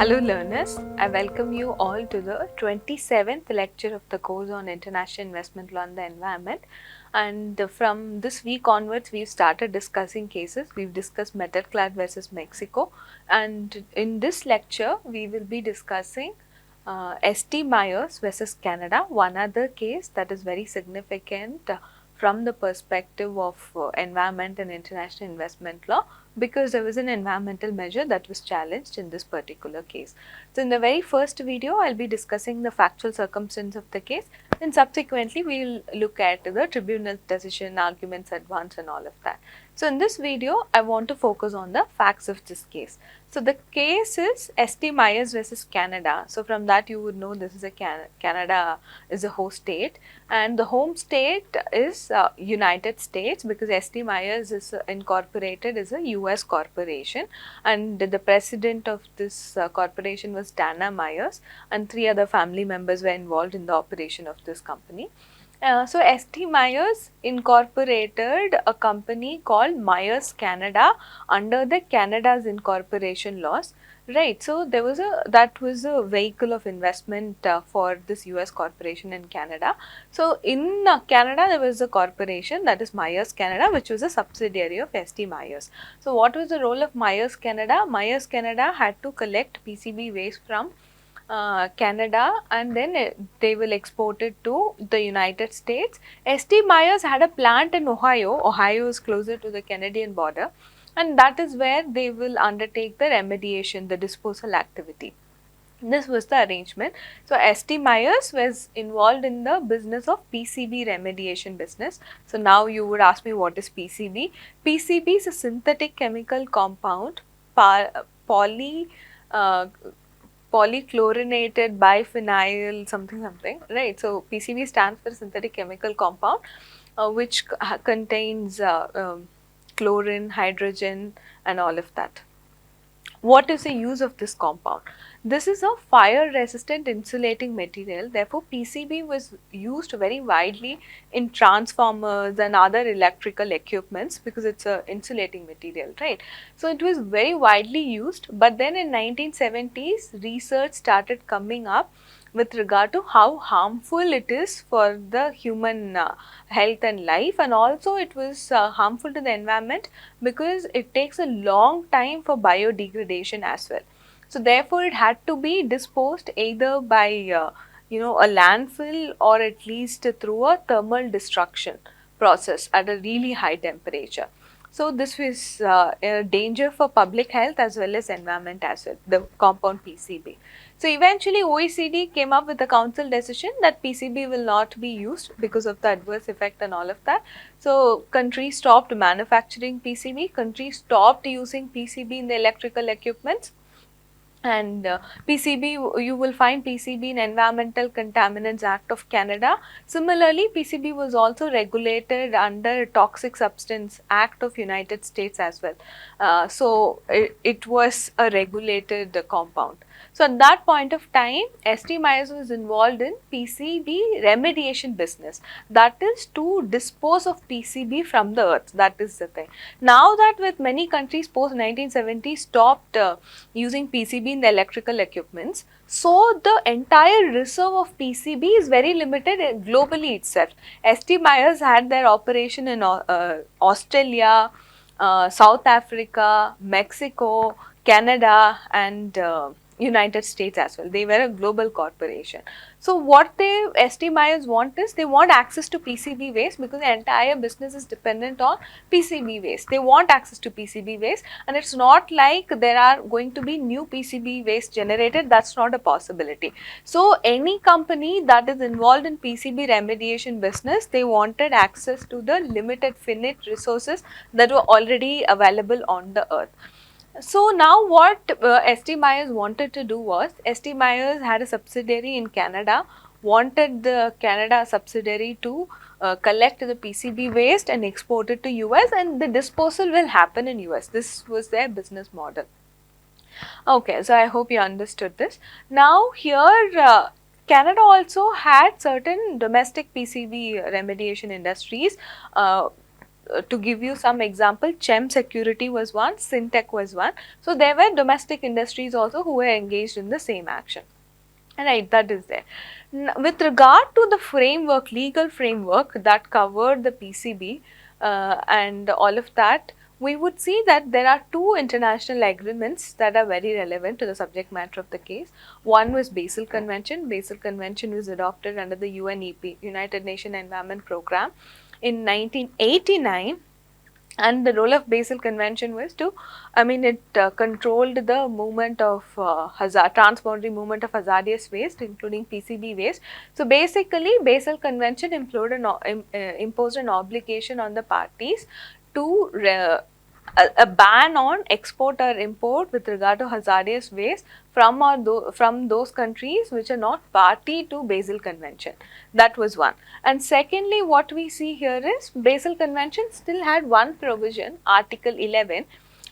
Hello learners, I welcome you all to the 27th lecture of the course on International Investment Law and the Environment. And from this week onwards, we've started discussing cases. We've discussed Metalclad versus Mexico, and in this lecture, we will be discussing ST Myers versus Canada, one other case that is very significant from the perspective of environment and international investment law, because there was an environmental measure that was challenged in this particular case. So, in the very first video, I'll be discussing the factual circumstance of the case. Then subsequently, we'll look at the tribunal's decision, arguments advanced and all of that. So, in this video, I want to focus on the facts of this case. So, the case is ST Myers versus Canada. So, from that you would know this is a Canada is a host state, and the home state is United States, because ST Myers is incorporated as a US corporation, and the president of this corporation was Dana Myers, and 3 other family members were involved in the operation of this company. So ST Myers incorporated a company called Myers Canada under the Canada's incorporation laws, right? So there was that was a vehicle of investment for this US corporation in Canada. So in Canada there was a corporation, that is Myers Canada, which was a subsidiary of ST Myers. So what was the role of Myers Canada? Myers Canada had to collect PCB waste from Canada, and then they will export it to the United States. ST Myers had a plant in Ohio. Ohio is closer to the Canadian border, and that is where they will undertake the remediation, the disposal activity. This was the arrangement. So ST Myers was involved in the business of PCB remediation business. So now you would ask me, what is PCB? PCB is a synthetic chemical compound, polychlorinated biphenyl something, right? So PCB stands for synthetic chemical compound, which contains chlorine, hydrogen and all of that. What is the use of this compound? This is a fire resistant insulating material. Therefore, PCB was used very widely in transformers and other electrical equipments because it's a insulating material, right? So it was very widely used, but then in 1970s research started coming up with regard to how harmful it is for the human health and life, and also it was harmful to the environment because it takes a long time for biodegradation as well. So therefore it had to be disposed either by a landfill, or at least through a thermal destruction process at a really high temperature. So this was a danger for public health as well as environment as well, the compound PCB. So eventually OECD came up with a council decision that PCB will not be used because of the adverse effect and all of that. So countries stopped manufacturing PCB, countries stopped using PCB in the electrical equipments. And PCB, you will find PCB in Environmental Contaminants Act of Canada. Similarly, PCB was also regulated under Toxic Substance Act of United States as well. So it was a regulated compound. So at that point of time, ST Myers was involved in PCB remediation business. That is to dispose of PCB from the earth. That is the thing. Now that with many countries post 1970 stopped using PCB in the electrical equipments, so the entire reserve of PCB is very limited globally itself. ST Myers had their operation in Australia, South Africa, Mexico, Canada and United States as well. They were a global corporation. So what ST Myers want is, they want access to PCB waste because the entire business is dependent on PCB waste. They want access to PCB waste, and it's not like there are going to be new PCB waste generated. That's not a possibility. So any company that is involved in PCB remediation business, they wanted access to the limited finite resources that were already available on the earth. So now what ST Myers wanted to do was, ST Myers had a subsidiary in Canada, wanted the Canada subsidiary to collect the PCB waste and export it to US, and the disposal will happen in US. This was their business model. Okay, so I hope you understood this. Now here Canada also had certain domestic PCB remediation industries. to give you some example, Chem Security was one, Syntec was one. So there were domestic industries also who were engaged in the same action. Right, that is there. With regard to the framework, legal framework that covered the PCB and all of that, we would see that there are two international agreements that are very relevant to the subject matter of the case. One was Basel Convention. Basel Convention was adopted under the UNEP, United Nations Environment Programme, in 1989. And the role of Basel Convention was to, it controlled the movement of transboundary movement of hazardous waste, including PCB waste. So basically, Basel Convention imposed an obligation on the parties to a ban on export or import with regard to hazardous waste from those countries which are not party to Basel Convention. That was one. And secondly, what we see here is Basel Convention still had one provision, Article 11.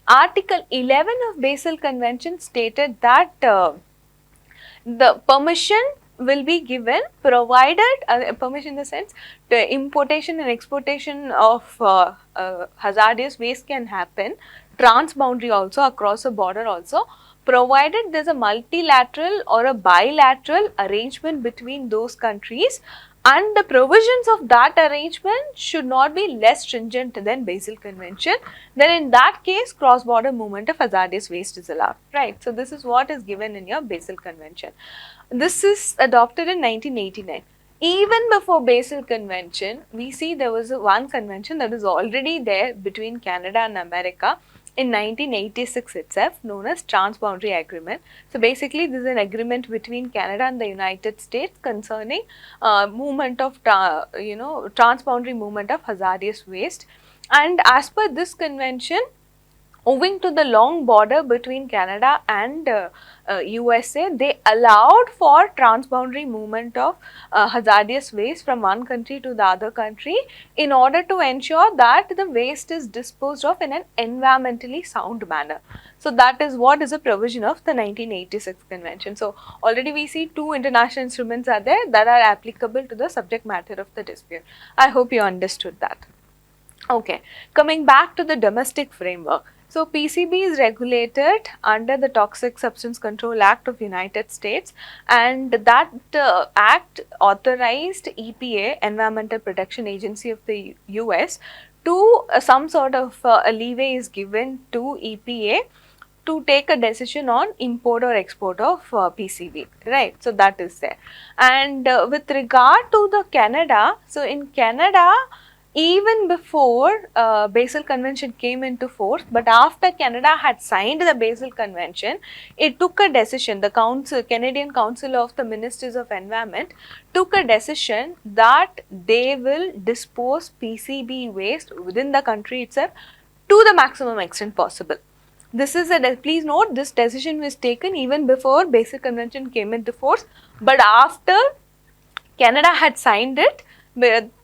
Article 11 of Basel Convention stated that the permission will be given provided, permission in the sense the importation and exportation of hazardous waste can happen transboundary also, across a border also, provided there is a multilateral or a bilateral arrangement between those countries, and the provisions of that arrangement should not be less stringent than Basel Convention. Then in that case, cross-border movement of hazardous waste is allowed, right? So this is what is given in your Basel Convention. This is adopted in 1989. Even before Basel Convention, we see there was one convention that is already there between Canada and America in 1986 itself, known as Transboundary Agreement. So basically, this is an agreement between Canada and the United States concerning movement of transboundary movement of hazardous waste. And as per this convention, owing to the long border between Canada and USA, they allowed for transboundary movement of hazardous waste from one country to the other country in order to ensure that the waste is disposed of in an environmentally sound manner. So that is what is a provision of the 1986 convention. So already we see two international instruments are there that are applicable to the subject matter of the dispute. I hope you understood that. Okay, coming back to the domestic framework. So PCB is regulated under the Toxic Substance Control Act of United States, and that act authorized EPA, Environmental Protection Agency of the US, to some sort of a leeway is given to EPA to take a decision on import or export of PCB, right? So that is there. And with regard to the Canada, so in Canada, even before Basel Convention came into force, but after Canada had signed the Basel Convention, it took a decision, the Canadian Council of the Ministers of Environment took a decision that they will dispose PCB waste within the country itself to the maximum extent possible. This is please note, this decision was taken even before Basel Convention came into force, but after Canada had signed it,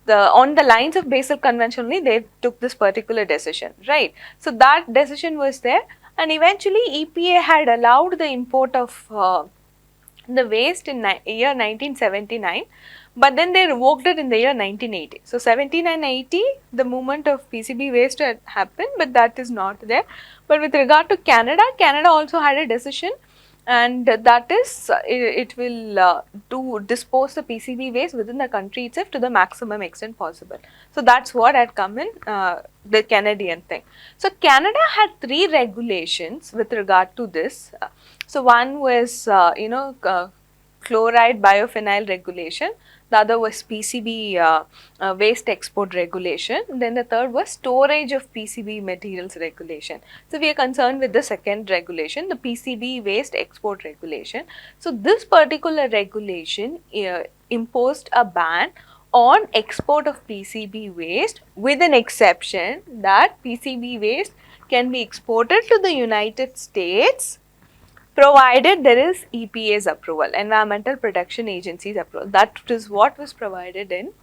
on the lines of Basel Convention only, they took this particular decision, right? So that decision was there, and eventually EPA had allowed the import of the waste in year 1979, but then they revoked it in the year 1980. So 79-80, the movement of PCB waste had happened, but that is not there. But with regard to Canada, Canada also had a decision, and that is it will to dispose the PCB waste within the country itself to the maximum extent possible. So that's what had come in the Canadian thing. So Canada had three regulations with regard to this. So one was chloride biophenyl regulation. The other was PCB waste export regulation. Then the third was storage of PCB materials regulation. So we are concerned with the second regulation, the PCB waste export regulation. So this particular regulation imposed a ban on export of PCB waste, with an exception that PCB waste can be exported to the United States provided there is EPA's approval, Environmental Protection Agency's approval. That is what was provided in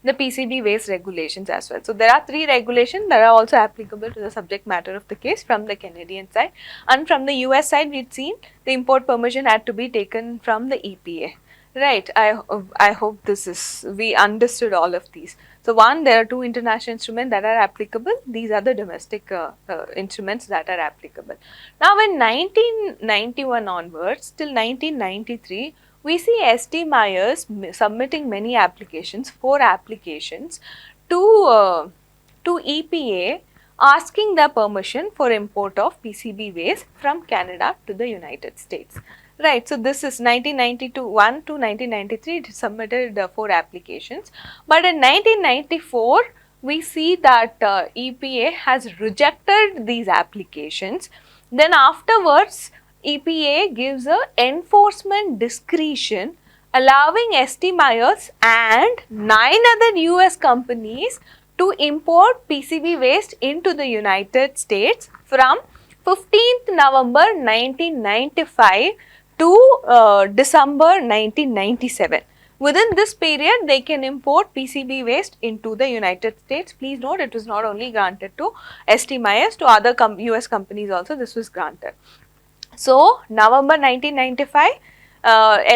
the PCB waste regulations as well. So there are three regulations that are also applicable to the subject matter of the case from the Canadian side, and from the US side we had seen the import permission had to be taken from the EPA. Right, I hope we understood all of these. So one, there are two international instruments that are applicable. These are the domestic instruments that are applicable. Now in 1991 onwards till 1993, we see ST Myers submitting many applications, 4 applications to EPA, asking the permission for import of PCB waste from Canada to the United States. Right, so this is 1991 to 1993, it submitted 4 applications, but in 1994, we see that EPA has rejected these applications. Then afterwards, EPA gives a enforcement discretion allowing ST Myers and 9 other US companies to import PCB waste into the United States from 15th November 1995 to December 1997. Within this period, they can import PCB waste into the United States. Please note, it was not only granted to ST Myers, to other US companies also this was granted. So, November 1995,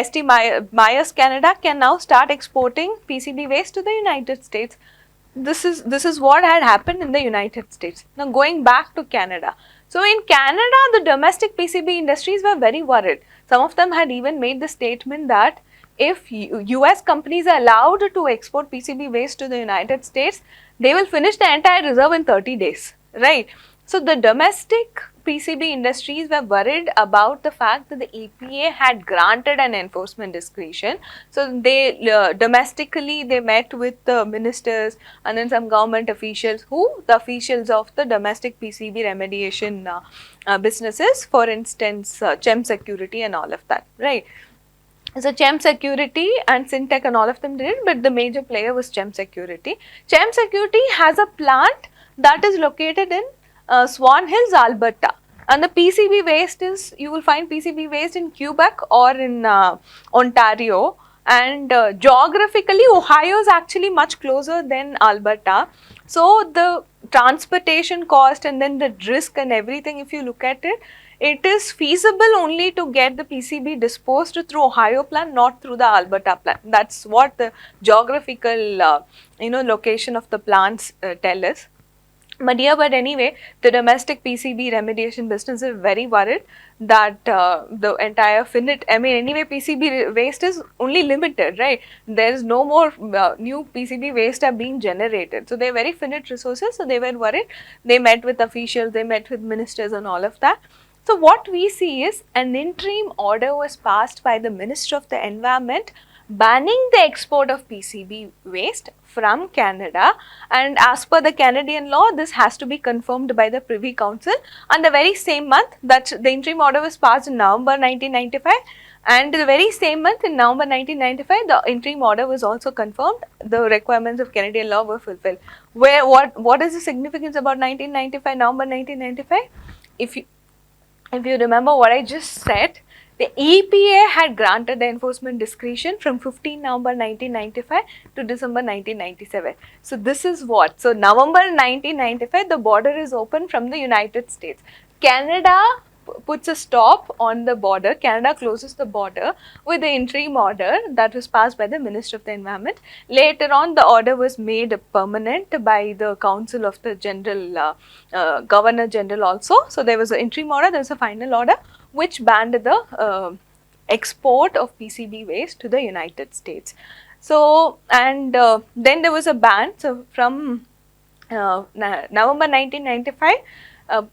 ST Myers Canada can now start exporting PCB waste to the United States. This is what had happened in the United States. Now going back to Canada. So in Canada, the domestic PCB industries were very worried. Some of them had even made the statement that if US companies are allowed to export PCB waste to the United States, they will finish the entire reserve in 30 days, right? So the domestic PCB industries were worried about the fact that the EPA had granted an enforcement discretion. So they domestically they met with the ministers and then some government officials, the officials of the domestic PCB remediation businesses, for instance Chem Security and all of that, right? So Chem Security and Syntec and all of them did it, but the major player was Chem Security. Chem Security has a plant that is located in Swan Hills, Alberta, and the PCB waste is, you will find PCB waste in Quebec or in Ontario, and geographically Ohio is actually much closer than Alberta. So the transportation cost and then the risk and everything, if you look at it, it is feasible only to get the PCB disposed through Ohio plant, not through the Alberta plant. That's what the geographical location of the plants tell us. But anyway, the domestic PCB remediation business is very worried that the entire anyway PCB waste is only limited, right? There is no more new PCB waste are being generated. So they are very finite resources, so they were worried. They met with officials, they met with ministers and all of that. So what we see is an interim order was passed by the Minister of the Environment banning the export of PCB waste from Canada, and as per the Canadian law, this has to be confirmed by the Privy Council. And the very same month, that the interim order was passed in November 1995, and the very same month in November 1995, the interim order was also confirmed. The requirements of Canadian law were fulfilled. What is the significance about 1995, November 1995? If you remember what I just said, the EPA had granted the enforcement discretion from 15 November 1995 to December 1997. So this is what? So November 1995, the border is open from the United States. Canada puts a stop on the border. Canada closes the border with the interim order that was passed by the Minister of the Environment. Later on, the order was made permanent by the Council of the General, Governor General also. So there was an interim order, there was a final order which banned the export of PCB waste to the United States. So, and then there was a ban. So from November 1995,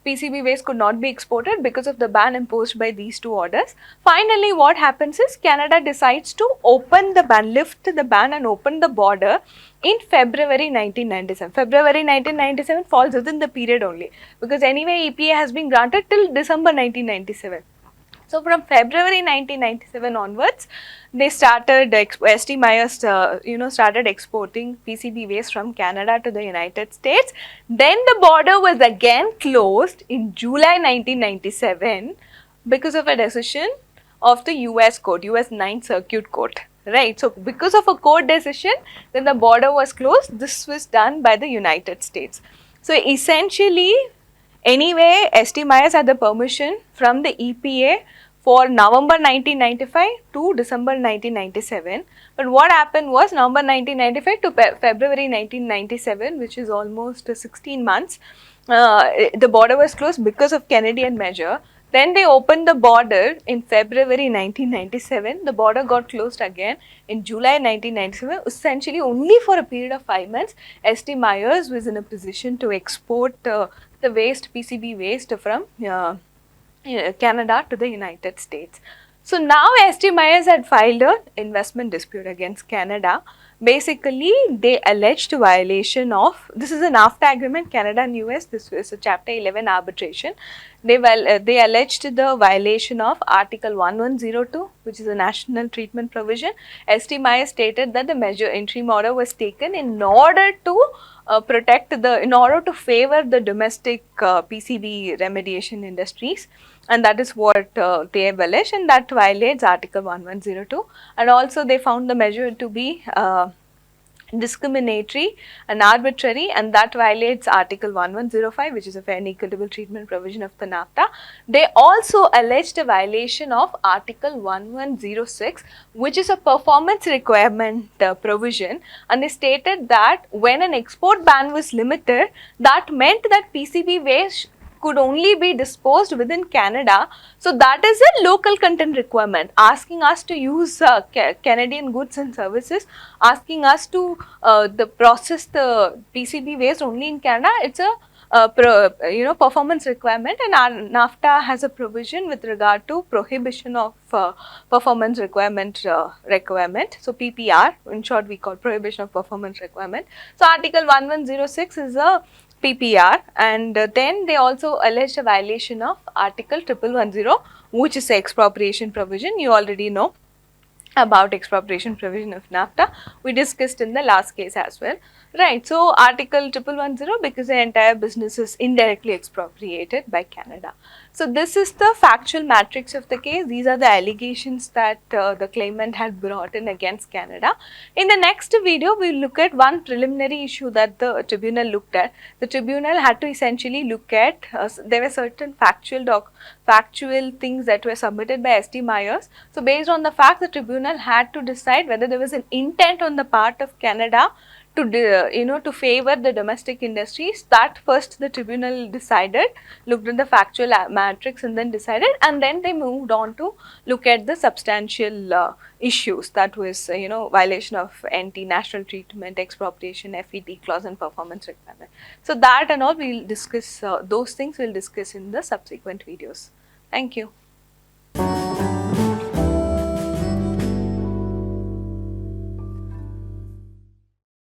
PCB waste could not be exported because of the ban imposed by these two orders. Finally, what happens is Canada decides to open the ban, lift the ban and open the border in February 1997. February 1997 falls within the period only, because anyway EPA has been granted till December 1997. So from February 1997 onwards, they started, ST Myers, started exporting PCB waste from Canada to the United States. Then the border was again closed in July 1997 because of a decision of the US Court, US 9th Circuit Court. Right, so because of a court decision, then the border was closed. This was done by the United States. So essentially, anyway, ST Myers had the permission from the EPA for November 1995 to December 1997. But what happened was November 1995 to February 1997, which is almost 16 months, the border was closed because of Canadian measure. Then they opened the border in February 1997. The border got closed again in July 1997, essentially only for a period of 5 months. ST Myers was in a position to export the waste, PCB waste from Canada to the United States. So now ST Myers had filed an investment dispute against Canada. Basically, they alleged violation of, this is a NAFTA agreement, Canada and US, this is a Chapter 11 arbitration. They alleged the violation of Article 1102, which is a national treatment provision. ST Myers stated that the measure interim order was taken in order to in order to favor the domestic PCB remediation industries, and that is what they have alleged, and that violates Article 1102. And also they found the measure to be discriminatory and arbitrary, and that violates Article 1105, which is a fair and equitable treatment provision of the NAFTA. They also alleged a violation of Article 1106, which is a performance requirement provision, and they stated that when an export ban was limited, that meant that PCB waste could only be disposed within Canada. So that is a local content requirement, asking us to use Canadian goods and services, asking us to process the PCB waste only in Canada. It's a performance requirement, and our NAFTA has a provision with regard to prohibition of performance requirement. So PPR, in short, we call prohibition of performance requirement. So Article 1106 is a PPR, and then they also alleged a violation of Article 1110, which is the expropriation provision. You already know about expropriation provision of NAFTA. We discussed in the last case as well. Right, so Article 1110, because the entire business is indirectly expropriated by Canada. So this is the factual matrix of the case. These are the allegations that the claimant had brought in against Canada. In the next video, we will look at one preliminary issue that the tribunal looked at. The tribunal had to essentially look at, there were certain factual things that were submitted by ST Myers. So based on the fact, the tribunal had to decide whether there was an intent on the part of Canada to favor the domestic industries. That first the tribunal decided, looked at the factual matrix and then decided, and then they moved on to look at the substantial issues, that was violation of anti-national treatment, expropriation, FET clause and performance requirement. So that and all we will discuss, those things we will discuss in the subsequent videos. Thank you.